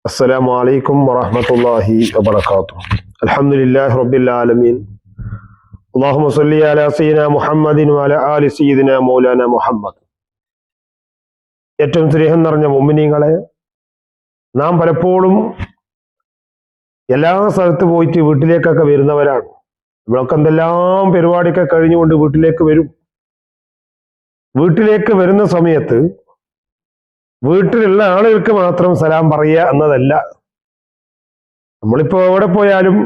السلام عليكم ورحمة الله وبركاته. الحمد لله رب العالمين. اللهم صل على سيدنا محمد وعلى آل سيدنا مولانا മുഹമ്മദ്. ഏറ്റവും സ്നേഹം നിറഞ്ഞ മുഅ്മിനീങ്ങളെ, നാം പലപ്പോഴും എല്ലാ സ്ഥലത്ത് പോയിട്ട് വീട്ടിലേക്കൊക്കെ വരുന്നവരാണ്. നമ്മളൊക്കെ എന്തെല്ലാം പരിപാടിയൊക്കെ കഴിഞ്ഞുകൊണ്ട് വീട്ടിലേക്ക് വരും. വീട്ടിലേക്ക് വരുന്ന സമയത്ത് വീട്ടിലുള്ള ആളുകൾക്ക് മാത്രം സലാം പറയുക എന്നതല്ല. നമ്മളിപ്പോ എവിടെ പോയാലും,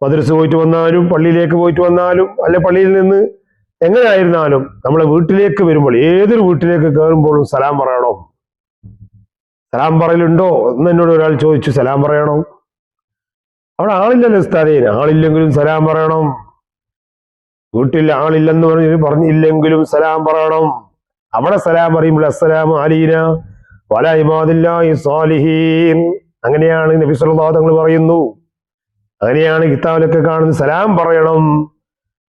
മദ്രസ പോയിട്ട് വന്നാലും, പള്ളിയിലേക്ക് പോയിട്ട് വന്നാലും, അല്ലെ പള്ളിയിൽ നിന്ന് എങ്ങനെയായിരുന്നാലും, നമ്മളെ വീട്ടിലേക്ക് വരുമ്പോൾ, ഏതൊരു വീട്ടിലേക്ക് കയറുമ്പോഴും സലാം പറയണോ? സലാം പറയലുണ്ടോ എന്ന് എന്നോട് ഒരാൾ ചോദിച്ചു. സലാം പറയണം. അവിടെ ആളില്ലല്ലോ ഉസ്താദേ. ആളില്ലെങ്കിലും സലാം പറയണം. വീട്ടിൽ ആളില്ലെന്ന് പറഞ്ഞില്ലെങ്കിലും സലാം പറയണം. അവിടെ സലാം പറയുമ്പോൾ അസ്സലാമു അലൈനാ വഅലാ ഇബാദില്ലാഹി സ്വാലിഹീൻ, അങ്ങനെയാണ് നബി സല്ലല്ലാഹു അലൈഹി വസല്ലം പറയുന്നു. അങ്ങനെയാണ് കിതാബിലൊക്കെ കാണുന്നത്. സലാം പറയണം.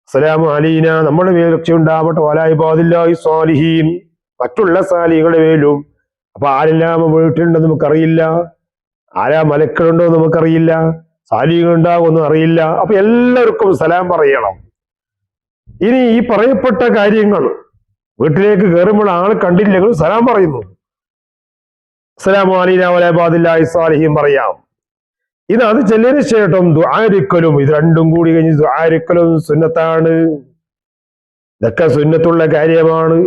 അസ്സലാമു അലൈനാ, നമ്മുടെ മേൽ രക്ഷയുണ്ടാവട്ടെ, വഅലാ ഇബാദില്ലാഹി സ്വാലിഹീൻ, മറ്റുള്ള സാലിഹുകളുടെ മേലും. അപ്പൊ ആരെല്ലാം വീട്ടിലുണ്ടെന്ന് നമുക്കറിയില്ല, ആരാ മലക്കളുണ്ടോ എന്ന് നമുക്കറിയില്ല, സാലിഹുകളുണ്ടാവുമെന്നും അറിയില്ല. അപ്പൊ എല്ലാവർക്കും സലാം പറയണം. ഇനി ഈ പറയപ്പെട്ട കാര്യങ്ങൾ വീട്ടിലേക്ക് കയറുമ്പോൾ ആൾ കണ്ടില്ലെങ്കിൽ സലാം പറയുന്നു. അസ്സലാമു അലൈനാ വഅലാ ഇബാദില്ലാഹി സ്വാലിഹീൻ പറയാം. അത് ചെല്ലിന് ശേഷം ദുആരിക്കലും, ഇത് രണ്ടും കൂടി കഴിഞ്ഞ് ദുആരിക്കലും സുന്നത്താണ്. ഇതൊക്കെ സുന്നത്തുള്ള കാര്യമാണ്.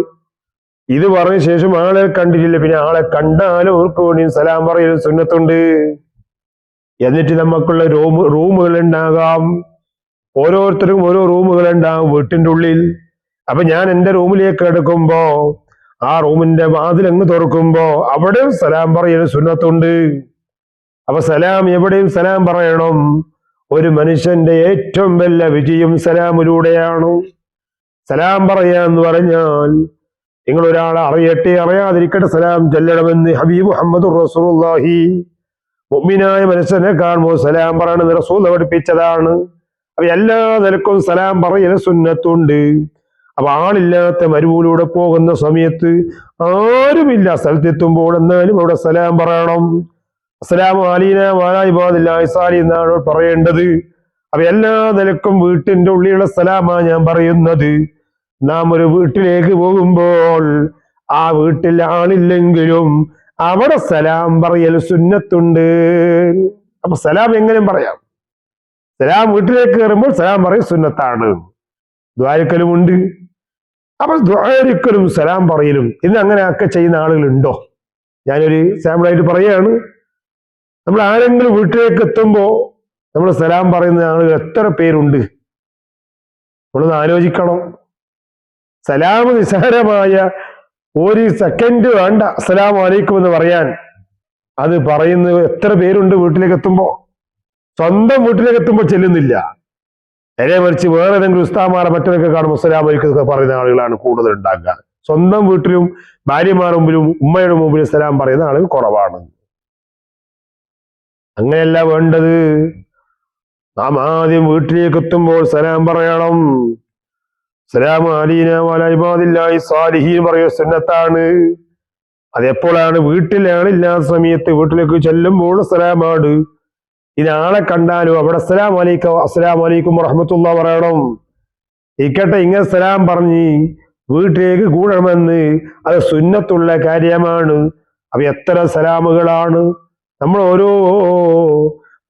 ഇത് പറഞ്ഞ ശേഷം ആളെ കണ്ടിട്ടില്ല, പിന്നെ ആളെ കണ്ടാലും അവർക്ക് വേണ്ടി സലാം പറയലും സുന്നത്തുണ്ട്. എന്നിട്ട് നമുക്കുള്ള റൂമുകൾ ഉണ്ടാകാം. ഓരോരുത്തർക്കും ഓരോ റൂമുകൾ ഉണ്ടാകും വീട്ടിൻ്റെ ഉള്ളിൽ. അപ്പൊ ഞാൻ എൻ്റെ റൂമിലേക്ക് എടുക്കുമ്പോ ആ റൂമിന്റെ വാതിൽ അങ്ങ് തുറക്കുമ്പോ അവിടെയും സലാം പറയൽ സുന്നത്തുണ്ട്. അപ്പൊ സലാം എവിടെയും സലാം പറയണം. ഒരു മനുഷ്യന്റെ ഏറ്റവും വലിയ വിജയം സലാമിലൂടെയാണ്. സലാം പറയാന്ന് പറഞ്ഞാൽ നിങ്ങൾ ഒരാളെ അറിയട്ടെ അറിയാതിരിക്കട്ടെ സലാം ചൊല്ലണമെന്ന് ഹബീബ് മുഹമ്മദ് റസൂലുള്ളാഹി. മുഅ്മിനായ മനുഷ്യനെ കാണുമ്പോൾ സലാം പറയണമെന്ന് റസൂൽ പഠിപ്പിച്ചതാണ്. അപ്പൊ എല്ലാ നിലക്കും സലാം പറയൽ സുന്നത്തുണ്ട്. അപ്പൊ ആളില്ലാത്ത മരുഭൂമിലൂടെ പോകുന്ന സമയത്ത്, ആരുമില്ല സ്ഥലത്തെത്തുമ്പോൾ എന്നാലും അവിടെ സലാം പറയണം. അസ്സലാമു അലൈനാ വഅലാ ഇബാദില്ലാഹി സ്വാലിഹീൻ എന്നാണ് പറയേണ്ടത്. അപ്പൊ എല്ലാ നിലക്കും വീട്ടിന്റെ ഉള്ളിലുള്ള സലാമാ ഞാൻ പറയുന്നത്. നാം ഒരു വീട്ടിലേക്ക് പോകുമ്പോൾ ആ വീട്ടിൽ ആളില്ലെങ്കിലും അവിടെ സലാം പറയൽ സുന്നത്തുണ്ട്. അപ്പൊ സലാം എങ്ങനെ പറയാം? സലാം വീട്ടിലേക്ക് കയറുമ്പോൾ സലാം പറയൽ സുന്നത്താണ്. ദ്വാരക്കലും ഉണ്ട്. അപ്പൊ ദ്വാരക്കലും സലാം പറയലും ഇന്ന് അങ്ങനെയൊക്കെ ചെയ്യുന്ന ആളുകളുണ്ടോ? ഞാനൊരു സാമ്പിളായിട്ട് പറയുകയാണ്. നമ്മൾ ആരെങ്കിലും വീട്ടിലേക്ക് എത്തുമ്പോ നമ്മൾ സലാം പറയുന്ന ആളുകൾ എത്ര പേരുണ്ട്? നമ്മളൊന്ന് ആലോചിക്കണം. സലാം നിസ്സാരമായ ഒരു സെക്കൻഡ് വേണ്ട അസ്സലാമു അലൈക്കും എന്ന് പറയാൻ. അത് പറയുന്നത് എത്ര പേരുണ്ട് വീട്ടിലേക്ക് എത്തുമ്പോ? സ്വന്തം വീട്ടിലേക്ക് എത്തുമ്പോൾ ചെല്ലുന്നില്ല. നേരെ മറിച്ച് വേറെ ഏതെങ്കിലും ഉസ്താമാരെ മറ്റൊക്കെ കാണുമ്പോൾ അസ്സലാമു അലൈക്കും എന്നൊക്കെ പറയുന്ന ആളുകളാണ് കൂടുതൽ ഉണ്ടാക്കുക. സ്വന്തം വീട്ടിലും ഭാര്യമാരുടെ മുമ്പിലും ഉമ്മയുടെ മുമ്പിലും സലാം പറയുന്ന ആളുകൾ കുറവാണ്. അങ്ങനെയല്ല വേണ്ടത്. നാം ആദ്യം വീട്ടിലേക്ക് എത്തുമ്പോൾ സലാം പറയണം. അസ്സലാമു അലൈനാ വഅലാ ഇബാദില്ലാഹി സ്വാലിഹീൻ പറയുക സുന്നത്താണ്. അതെപ്പോഴാണ്? വീട്ടിലാണില്ലാത്ത സമയത്ത് വീട്ടിലേക്ക് ചെല്ലുമ്പോൾ സലാമാണ്. ആളെ കണ്ടാലും അവിടെ അസ്സലാമു അലൈക്കും വറഹ്മത്തുള്ളാഹി പറയണം. ഇക്കട്ടെ, ഇങ്ങനെ സലാം പറഞ്ഞ് വീട്ടിലേക്ക് കൂടണമെന്ന് അത് സുന്നത്തുള്ള കാര്യമാണ്. അപ്പൊ എത്ര സലാമുകളാണ് നമ്മൾ ഓരോ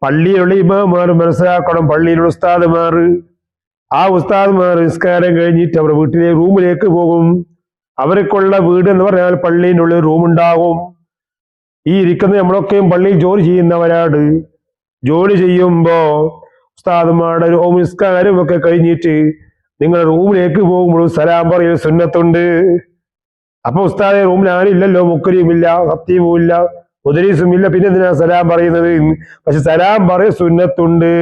പള്ളിയിലുള്ള ഇമാമാർ മനസ്സിലാക്കണം. പള്ളിയിലുള്ള ഉസ്താദുമാർ, ആ ഉസ്താദുമാർ നിസ്കാരം കഴിഞ്ഞിട്ട് അവർ വീട്ടിലെ റൂമിലേക്ക് പോകും. അവർക്കുള്ള വീട് എന്ന് പറഞ്ഞാൽ പള്ളിൻ്റെ ഉള്ളിൽ റൂമുണ്ടാകും. ഈ ഇരിക്കുന്ന നമ്മളൊക്കെയും പള്ളിയിൽ ജോലി ചെയ്യുന്നവരാണ്. ജോലി ചെയ്യുമ്പോ ഉസ്താദുമാരുടെ നിസ്കാരം ഒക്കെ കഴിഞ്ഞിട്ട് നിങ്ങൾ റൂമിലേക്ക് പോകുമ്പോഴും സലാം പറയൽ സുന്നത്തുണ്ട്. അപ്പൊ ഉസ്താദെ റൂമിൽ ആരില്ലല്ലോ, മുക്കരിയുമില്ല, ഖത്തീബുമില്ല, മുദരീസും ഇല്ല, പിന്നെ എന്തിനാ സലാം പറയുന്നത്? പക്ഷെ സലാം പറയൽ സുന്നത്തുണ്ട്.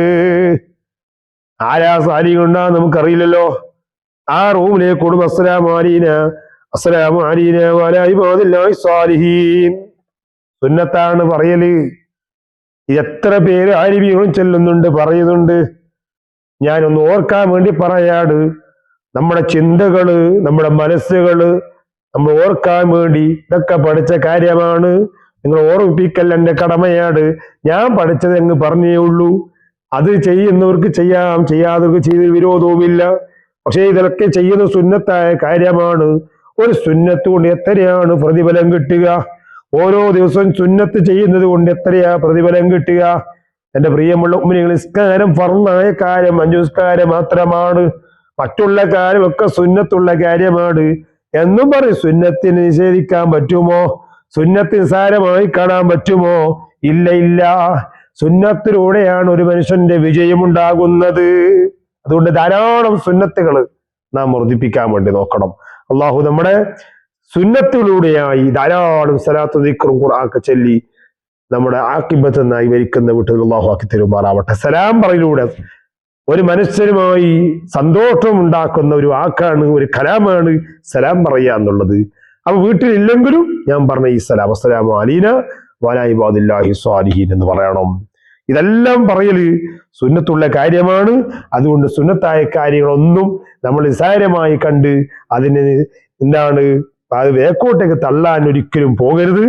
ആരാ സാലികളുണ്ടാകും നമുക്കറിയില്ലല്ലോ. ആ റൂമിലേക്ക് കൂടും അസ്സലാമു അലൈനാ വഅലാ ഇബാദില്ലാഹി സ്വാലിഹീൻ സുന്നത്താണ് പറയല്. എത്ര പേര് ആലിമീങ്ങളും ചെല്ലുന്നുണ്ട്, പറയുന്നുണ്ട്. ഞാനൊന്ന് ഓർക്കാൻ വേണ്ടി പറയാണ്. നമ്മുടെ ചിന്തകള്, നമ്മുടെ മനസ്സുകള് നമ്മൾ ഓർക്കാൻ വേണ്ടി ഇതൊക്കെ പഠിച്ച കാര്യമാണ്. നിങ്ങൾ ഓർമ്മിപ്പിക്കൽ എൻ്റെ കടമയാണ്. ഞാൻ പഠിച്ചത് അങ്ങ് പറഞ്ഞേ ഉള്ളൂ. അത് ചെയ്യുന്നവർക്ക് ചെയ്യാം, ചെയ്യാത്തവർക്ക് ചെയ്ത് വിരോധവുമില്ല. പക്ഷേ ഇതൊക്കെ ചെയ്യുന്ന സുന്നത്തായ കാര്യമാണ്. ഒരു സുന്നത്ത് കൊണ്ട് എത്രയാണ് പ്രതിഫലം കിട്ടുക? ഓരോ ദിവസവും സുന്നത്ത് ചെയ്യുന്നത് കൊണ്ട് എത്രയാ പ്രതിഫലം കിട്ടുക? എന്റെ പ്രിയമുള്ള ഉമ്മനികൾ, നിസ്കാരം ഫർളായ കാര്യം 5 നിസ്കാരം മാത്രമാണ്. മറ്റുള്ള കാര്യമൊക്കെ സുന്നത്തുള്ള കാര്യമാണ് എന്നും പറയും. സുന്നത്തിന് നിഷേധിക്കാൻ പറ്റുമോ? സുന്നത്ത് നിസാരമായി കാണാൻ പറ്റുമോ? ഇല്ല ഇല്ല. സുന്നത്തിലൂടെയാണ് ഒരു മനുഷ്യന്റെ വിജയമുണ്ടാകുന്നത്. അതുകൊണ്ട് ധാരാളം സുന്നത്തുകൾ നാം വർദ്ധിപ്പിക്കാൻ വേണ്ടി നോക്കണം. അള്ളാഹു നമ്മുടെ സുന്നത്തിലൂടെയായി ധാരാളം സലാത്തും ദിക്റും ഖുർആനൊക്കെ ചൊല്ലി നമ്മുടെ ആക്കിബത്ത് നന്നായി വരിക്കുന്ന വീട്ടിൽ അള്ളാഹു ആക്കി തരുമാറാവട്ടെ. സലാം പറയിലൂടെ ഒരു മനുഷ്യരുമായി സന്തോഷം ഉണ്ടാക്കുന്ന ഒരു വാക്കാണ്, ഒരു കലാമാണ് സലാം പറയുക എന്നുള്ളത്. അപ്പൊ വീട്ടിലില്ലെങ്കിലും ഞാൻ പറഞ്ഞ ഈ സലാം, അസ്സലാമു അലൈനാ വഅലാ ഇബാദില്ലാഹി സ്വാലിഹീൻ എന്ന് പറയണം. ഇതെല്ലാം പറയല് സുന്നത്തുള്ള കാര്യമാണ്. അതുകൊണ്ട് സുന്നത്തായ കാര്യങ്ങളൊന്നും നമ്മൾ നിസ്സാരമായി കണ്ട് അതിന് എന്താണ് അത് വേക്കോട്ടേക്ക് തള്ളാൻ ഒരിക്കലും പോകരുത്.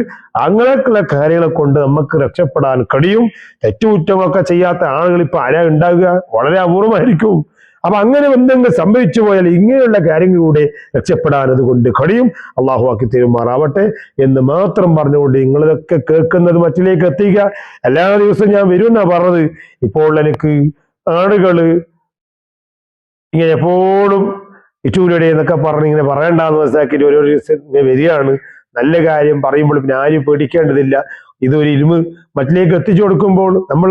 അങ്ങനെയൊക്കെയുള്ള കാര്യങ്ങളെ കൊണ്ട് നമുക്ക് രക്ഷപ്പെടാൻ കഴിയും. തെറ്റുകുറ്റങ്ങളൊക്കെ ചെയ്യാത്ത ആളുകൾ ഇപ്പൊ ആരാ ഉണ്ടാകുക? വളരെ അപൂർവമായിരിക്കും. അപ്പൊ അങ്ങനെ എന്തെങ്കിലും സംഭവിച്ചു പോയാൽ ഇങ്ങനെയുള്ള കാര്യങ്ങളിലൂടെ രക്ഷപ്പെടാൻ അതുകൊണ്ട് കഴിയും. അള്ളാഹു ആക്കി തരുമാറാവട്ടെ എന്ന് മാത്രം പറഞ്ഞുകൊണ്ട് നിങ്ങളിതൊക്കെ കേൾക്കുന്നത് മറ്റിലേക്ക് എത്തിക്കുക. എല്ലാ ദിവസവും ഞാൻ വരുമെന്നാ പറഞ്ഞത്. ഇപ്പോൾ എനിക്ക് ആളുകള് ഇങ്ങനെ എപ്പോഴും ഇറ്റൂരുടെ എന്നൊക്കെ പറഞ്ഞ് ഇങ്ങനെ പറയണ്ടെന്ന് മനസ്സിലാക്കിയിട്ട് ഓരോ വരികയാണ്. നല്ല കാര്യം പറയുമ്പോൾ പിന്നെ ആരും പേടിക്കേണ്ടതില്ല. ഇതൊരു ഇരുമ് മറ്റിലേക്ക് എത്തിച്ചു കൊടുക്കുമ്പോൾ നമ്മൾ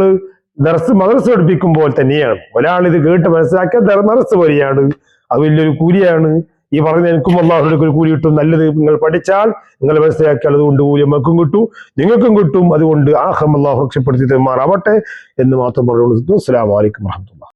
മദ്രസ പഠിപ്പിക്കുമ്പോൾ തന്നെയാണ്. ഒരാൾ ഇത് കേട്ട് മനസ്സിലാക്കിയ മദ്രസ പോലെയാണ്. അത് വലിയൊരു കൂലിയാണ്. ഈ പറയുന്ന എനിക്കും അള്ളാഹുവിലേക്ക് ഒരു കൂലി കിട്ടും. നല്ലത് നിങ്ങൾ പഠിച്ചാൽ, നിങ്ങൾ മനസ്സിലാക്കിയാൽ അതുകൊണ്ട് കൂലി നമുക്കും കിട്ടും, നിങ്ങൾക്കും കിട്ടും. അതുകൊണ്ട് അള്ളാഹു രക്ഷപ്പെടുത്തി തരുമാറാവട്ടെ എന്ന് മാത്രം പറഞ്ഞു. അസ്സലാമു അലൈക്കും വറഹ്മത്തുള്ളാഹി.